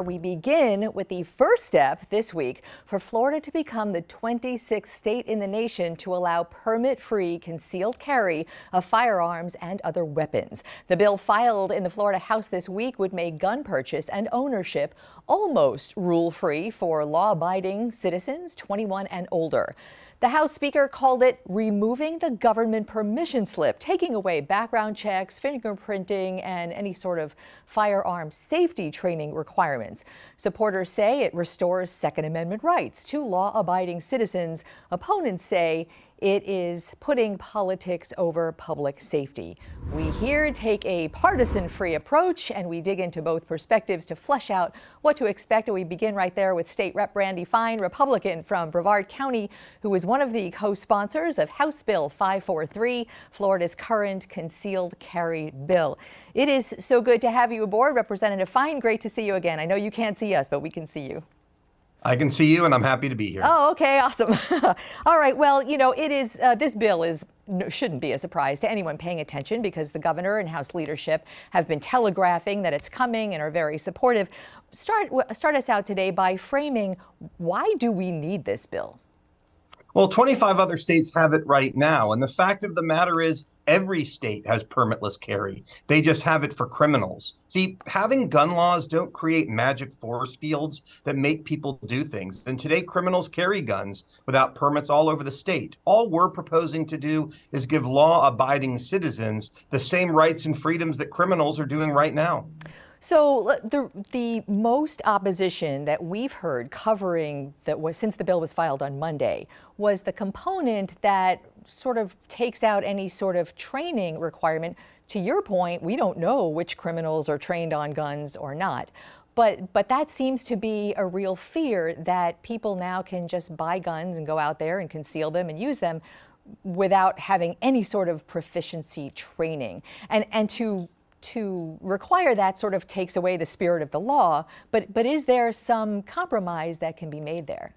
We begin with the first step this week for Florida to become the 26th state in the nation to allow permit-free concealed carry of firearms and other weapons. The bill filed in the Florida House this week would make gun purchase and ownership almost rule-free for law-abiding citizens 21 and older. The House Speaker called it removing the government permission slip, taking away background checks, fingerprinting, and any sort of firearm safety training requirements. Supporters say it restores Second Amendment rights to law-abiding citizens. Opponents say it is putting politics over public safety. We here take a partisan-free approach, and we dig into both perspectives to flesh out what to expect. And we begin right there with State Rep Brandy Fine, Republican from Brevard County, who is one of the co-sponsors of House Bill 543, Florida's current concealed carry bill. It is so good to have you aboard, Representative Fine. Great to see you again. I know you can't see us, but we can see you. I can see you, and I'm happy to be here. Oh, okay, awesome. All right, well, you know, it is this bill shouldn't be a surprise to anyone paying attention because the governor and House leadership have been telegraphing that it's coming and are very supportive. Start us out today by framing why do we need this bill? Well, 25 other states have it right now, and the fact of the matter is every state has permitless carry. They just have it for criminals. See, having gun laws don't create magic force fields that make people do things. And today, criminals carry guns without permits all over the state. All we're proposing to do is give law-abiding citizens the same rights and freedoms that criminals are doing right now. So the most opposition that we've heard covering that was since the bill was filed on Monday was the component that sort of takes out any sort of training requirement. To your point, we don't know which criminals are trained on guns or not. But that seems to be a real fear that people now can just buy guns and go out there and conceal them and use them without having any sort of proficiency training. And to require that sort of takes away the spirit of the law, but is there some compromise that can be made there?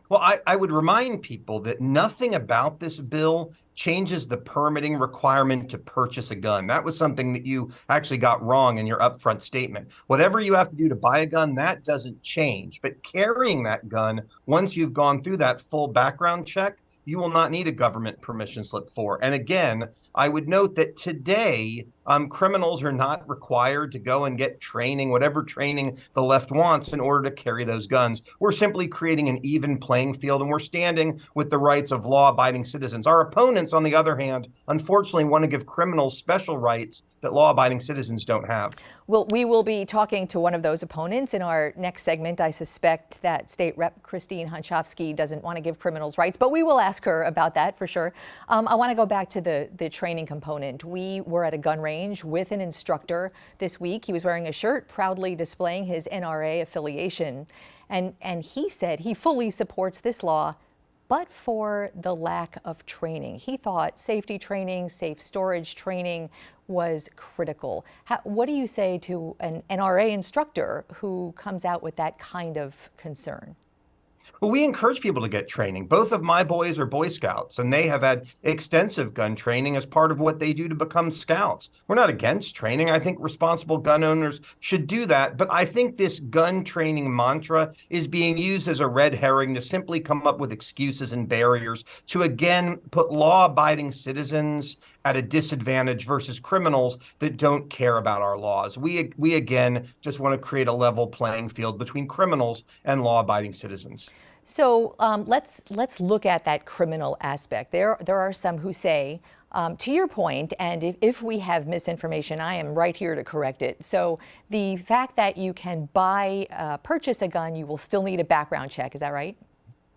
Well, I would remind people that nothing about this bill changes the permitting requirement to purchase a gun. That was something that you actually got wrong in your upfront statement. Whatever you have to do to buy a gun, that doesn't change. But carrying that gun, once you've gone through that full background check, you will not need a government permission slip for. And again, I would note that today, criminals are not required to go and get training, whatever training the left wants, in order to carry those guns. We're simply creating an even playing field, and we're standing with the rights of law-abiding citizens. Our opponents, on the other hand, unfortunately want to give criminals special rights that law-abiding citizens don't have. Well, we will be talking to one of those opponents in our next segment. I suspect that State Rep Christine Hunschofsky doesn't want to give criminals rights, but we will ask her about that for sure. I want to go back to the training component. We were at a gun range with an instructor this week. He was wearing a shirt proudly displaying his NRA affiliation. And he said he fully supports this law, but for the lack of training. He thought safety training, safe storage training was critical. What do you say to an NRA instructor who comes out with that kind of concern? Well, we encourage people to get training. Both of my boys are Boy Scouts, and they have had extensive gun training as part of what they do to become scouts. We're not against training. I think responsible gun owners should do that. But I think this gun training mantra is being used as a red herring to simply come up with excuses and barriers to, again, put law-abiding citizens at a disadvantage versus criminals that don't care about our laws. We again, just want to create a level playing field between criminals and law-abiding citizens. So let's look at that criminal aspect. There are some who say, to your point, and if we have misinformation, I am right here to correct it. So the fact that you can purchase a gun, you will still need a background check. Is that right?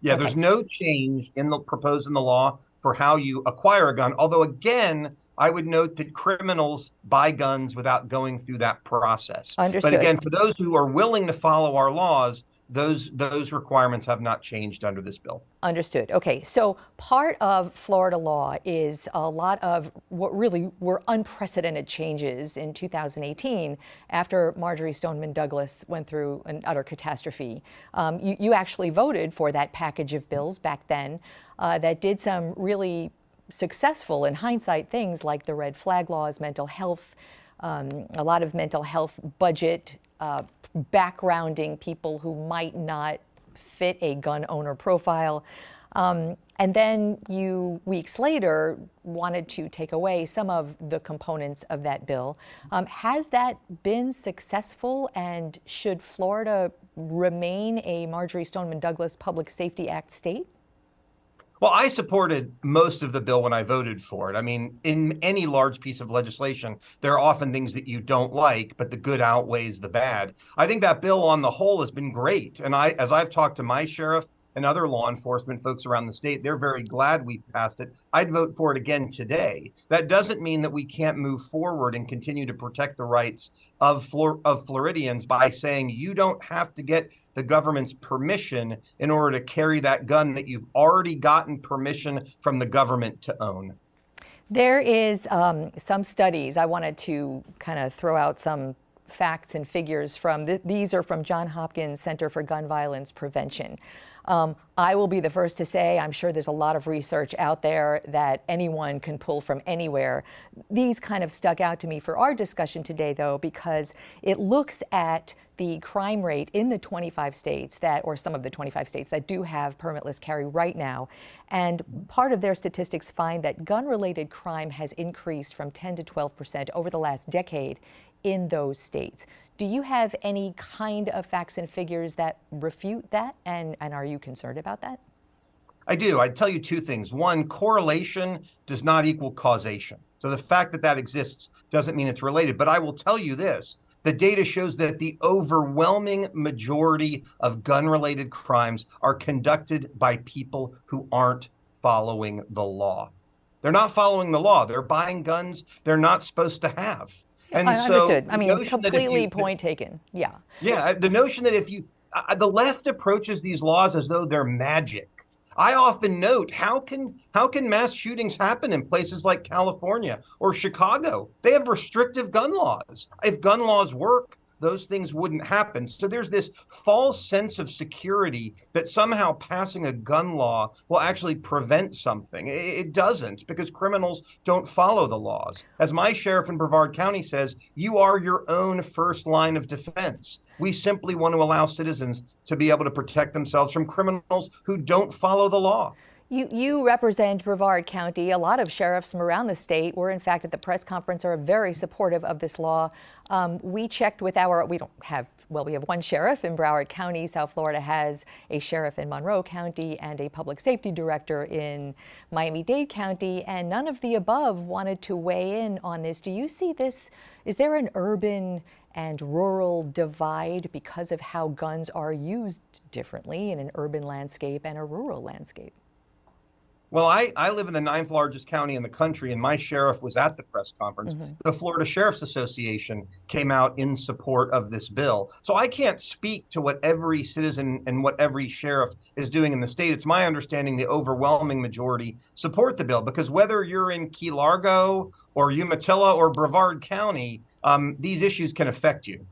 Yeah, Okay. There's no change proposed in the law for how you acquire a gun. Although, again, I would note that criminals buy guns without going through that process. Understood. But again, for those who are willing to follow our laws, those requirements have not changed under this bill. Understood. Okay, so part of Florida law is a lot of what really were unprecedented changes in 2018 after Marjorie Stoneman Douglas went through an utter catastrophe. You actually voted for that package of bills back then that did some really successful, in hindsight, things like the red flag laws, mental health, a lot of mental health budget backgrounding people who might not fit a gun owner profile. And then you, weeks later, wanted to take away some of the components of that bill. Has that been successful, and should Florida remain a Marjorie Stoneman Douglas Public Safety Act state? Well, I supported most of the bill when I voted for it. I mean, in any large piece of legislation, there are often things that you don't like, but the good outweighs the bad. I think that bill on the whole has been great. And as I've talked to my sheriff and other law enforcement folks around the state, they're very glad we passed it. I'd vote for it again today. That doesn't mean that we can't move forward and continue to protect the rights of Floridians by saying you don't have to get the government's permission in order to carry that gun that you've already gotten permission from the government to own. There is some studies. I wanted to kind of throw out some facts and figures from, these are from Johns Hopkins Center for Gun Violence Prevention. I will be the first to say, I'm sure there's a lot of research out there that anyone can pull from anywhere. These kind of stuck out to me for our discussion today, though, because it looks at the crime rate in the 25 states that, or some of the 25 states that do have permitless carry right now. And part of their statistics find that gun-related crime has increased from 10 to 12% over the last decade in those states. Do you have any kind of facts and figures that refute that? And are you concerned about that? I do. I'd tell you two things. One, correlation does not equal causation. So the fact that that exists doesn't mean it's related. But I will tell you this. The data shows that the overwhelming majority of gun-related crimes are conducted by people who aren't following the law. They're not following the law. They're buying guns they're not supposed to have. And I understood. I mean, completely point taken. Yeah. Yeah. The notion that if you, the left approaches these laws as though they're magic. I often note, how can mass shootings happen in places like California or Chicago? They have restrictive gun laws. If gun laws work, those things wouldn't happen. So there's this false sense of security that somehow passing a gun law will actually prevent something. It doesn't, because criminals don't follow the laws. As my sheriff in Brevard County says, you are your own first line of defense. We simply want to allow citizens to be able to protect themselves from criminals who don't follow the law. You represent Brevard County. A lot of sheriffs from around the state were, in fact, at the press conference, are very supportive of this law. We checked with we have one sheriff in Broward County. South Florida has a sheriff in Monroe County and a public safety director in Miami-Dade County, and none of the above wanted to weigh in on this. Do you see this? Is there an urban and rural divide because of how guns are used differently in an urban landscape and a rural landscape? Well, I live in the 9th largest county in the country, and my sheriff was at the press conference. Mm-hmm. The Florida Sheriff's Association came out in support of this bill. So I can't speak to what every citizen and what every sheriff is doing in the state. It's my understanding the overwhelming majority support the bill, because whether you're in Key Largo or Umatilla or Brevard County, these issues can affect you.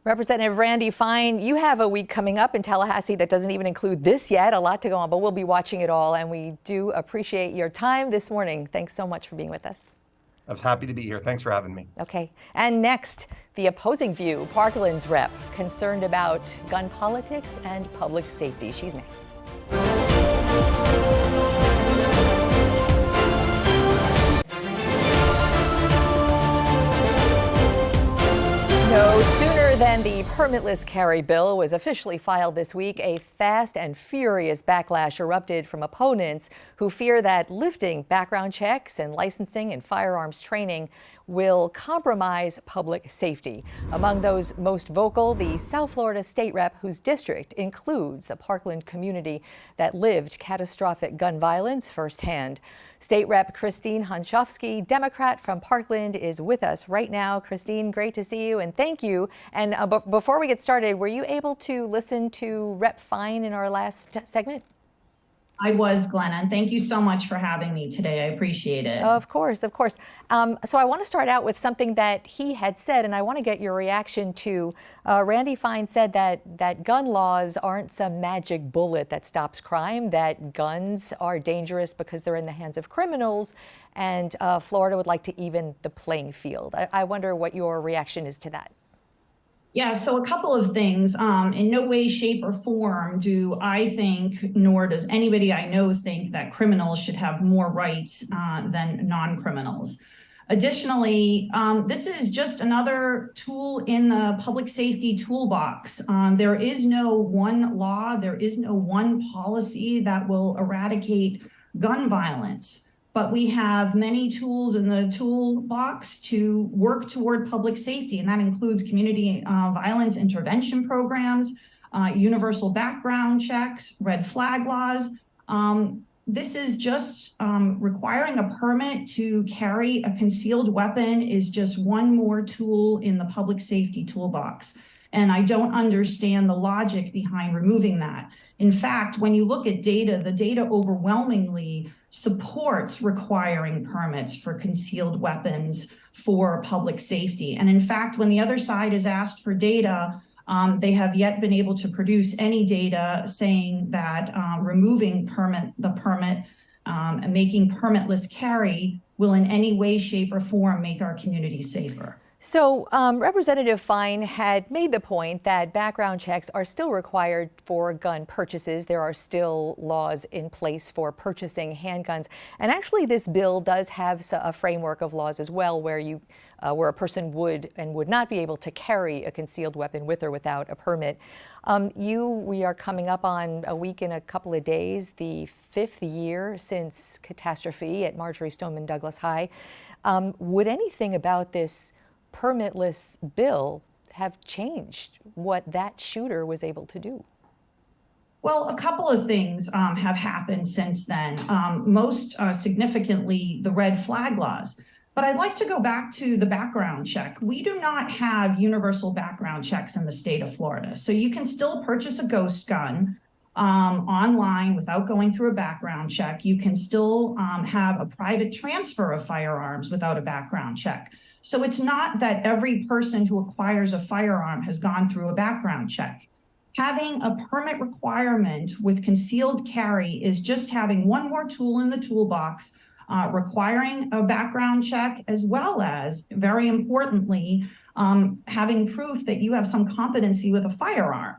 Representative Randy Fine, you have a week coming up in Tallahassee that doesn't even include this yet. A lot to go on, but we'll be watching it all, and we do appreciate your time this morning. Thanks so much for being with us. I was happy to be here. Thanks for having me. Okay. And next, the opposing view, Parkland's rep, concerned about gun politics and public safety. She's next. No sooner than the permitless carry bill was officially filed this week, a fast and furious backlash erupted from opponents who fear that lifting background checks and licensing and firearms training will compromise public safety. Among those most vocal, the South Florida state rep, whose district includes the Parkland community that lived catastrophic gun violence firsthand. State Rep Christine Hunschofsky, Democrat from Parkland, is with us right now. Christine, great to see you, and thank you. And before we get started, were you able to listen to Rep Fine in our last segment? I was, Glenna, and thank you so much for having me today. I appreciate it. Of course, of course. So I want to start out with something that he had said, and I want to get your reaction to. Randy Fine said that gun laws aren't some magic bullet that stops crime, that guns are dangerous because they're in the hands of criminals, and Florida would like to even the playing field. I wonder what your reaction is to that. Yeah, so a couple of things. In no way, shape, or form do I think, nor does anybody I know think, that criminals should have more rights than non-criminals. Additionally, this is just another tool in the public safety toolbox. There is no one law, there is no one policy that will eradicate gun violence. But we have many tools in the toolbox to work toward public safety, and that includes community violence intervention programs, universal background checks, red flag laws. This is just requiring a permit to carry a concealed weapon is just one more tool in the public safety toolbox. And I don't understand the logic behind removing that. In fact, when you look at data, the data overwhelmingly supports requiring permits for concealed weapons for public safety. And in fact, when the other side is asked for data, they have yet been able to produce any data saying that removing the permit and making permitless carry will in any way, shape, or form make our communities safer. So Representative Fine had made the point that background checks are still required for gun purchases. There are still laws in place for purchasing handguns. And actually, this bill does have a framework of laws as well where where a person would and would not be able to carry a concealed weapon with or without a permit. We are coming up on a week in a couple of days, the 5th year since catastrophe at Marjory Stoneman Douglas High. Would anything about this permitless bill have changed what that shooter was able to do? Well, a couple of things have happened since then, most significantly the red flag laws. But I'd like to go back to the background check. We do not have universal background checks in the state of Florida. So you can still purchase a ghost gun online without going through a background check. You can still have a private transfer of firearms without a background check. So it's not that every person who acquires a firearm has gone through a background check. Having a permit requirement with concealed carry is just having one more tool in the toolbox, requiring a background check, as well as, very importantly, having proof that you have some competency with a firearm.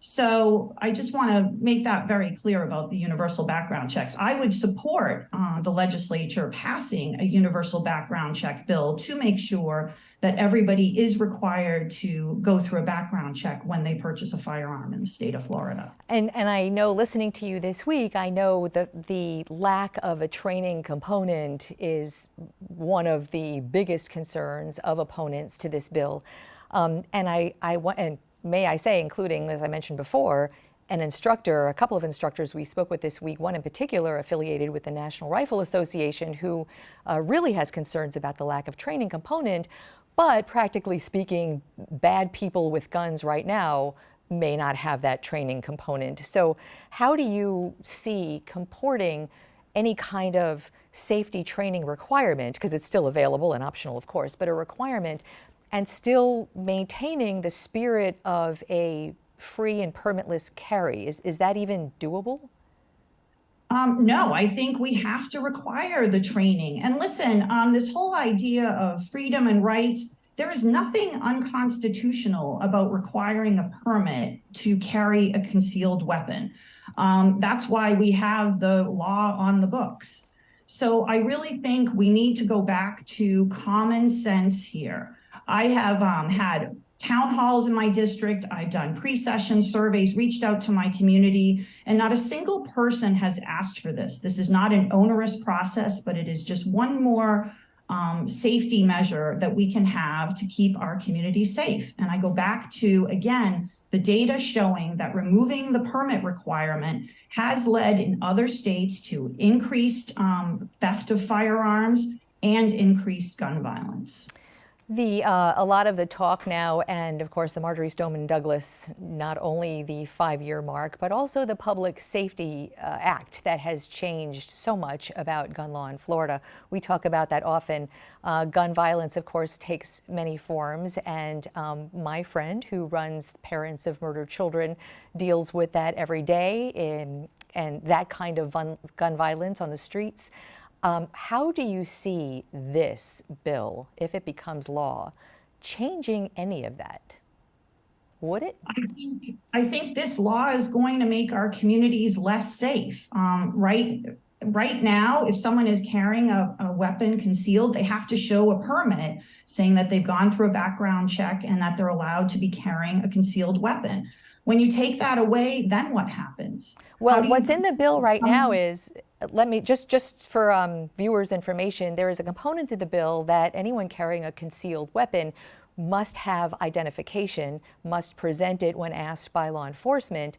So I just want to make that very clear about the universal background checks. I would support the legislature passing a universal background check bill to make sure that everybody is required to go through a background check when they purchase a firearm in the state of Florida. And I know, listening to you this week, I know that the lack of a training component is one of the biggest concerns of opponents to this bill. And may I say, including, as I mentioned before, a couple of instructors we spoke with this week, one in particular affiliated with the National Rifle Association, who really has concerns about the lack of training component. But practically speaking, bad people with guns right now may not have that training component. So how do you see comporting any kind of safety training requirement, because it's still available and optional, of course, but a requirement, and still maintaining the spirit of a free and permitless carry? Is that even doable? No, I think we have to require the training. And listen, this whole idea of freedom and rights, there is nothing unconstitutional about requiring a permit to carry a concealed weapon. That's why we have the law on the books. So I really think we need to go back to common sense here. I have had town halls in my district. I've done pre-session surveys, reached out to my community, and not a single person has asked for this. This is not an onerous process, but it is just one more safety measure that we can have to keep our community safe. And I go back to, again, the data showing that removing the permit requirement has led in other states to increased theft of firearms and increased gun violence. A lot of the talk now, and of course the Marjory Stoneman Douglas, not only the 5-year mark, but also the Public Safety Act that has changed so much about gun law in Florida. We talk about that often. Gun violence, of course, takes many forms, and my friend who runs Parents of Murdered Children deals with that every day, and that kind of gun violence on the streets. How do you see this bill, if it becomes law, changing any of that? Would it? I think this law is going to make our communities less safe. Right now, if someone is carrying a weapon concealed, they have to show a permit saying that they've gone through a background check and that they're allowed to be carrying a concealed weapon. When you take that away, then what happens? Well, what's in the bill right now is, let me just for viewers' information, there is a component to the bill that anyone carrying a concealed weapon must have identification, must present it when asked by law enforcement,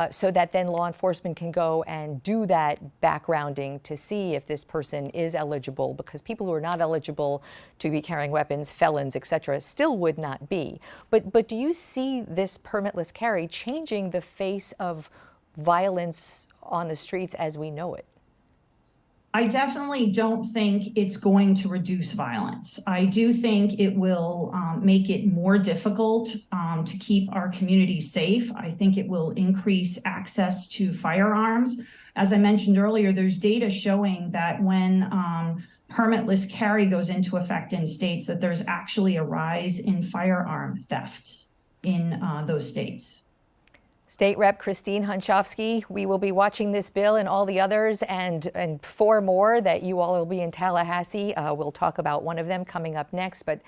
so that then law enforcement can go and do that backgrounding to see if this person is eligible, because people who are not eligible to be carrying weapons, felons, etc., still would not be. But do you see this permitless carry changing the face of violence on the streets as we know it? I definitely don't think it's going to reduce violence. I do think it will make it more difficult to keep our communities safe. I think it will increase access to firearms. As I mentioned earlier, there's data showing that when permitless carry goes into effect in states, that there's actually a rise in firearm thefts in those states. State Rep Christine Hunschofsky, we will be watching this bill and all the others and 4 more that you all will be in Tallahassee. We'll talk about one of them coming up next. But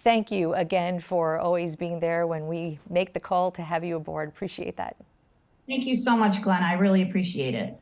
thank you again for always being there when we make the call to have you aboard. Appreciate that. Thank you so much, Glenn. I really appreciate it.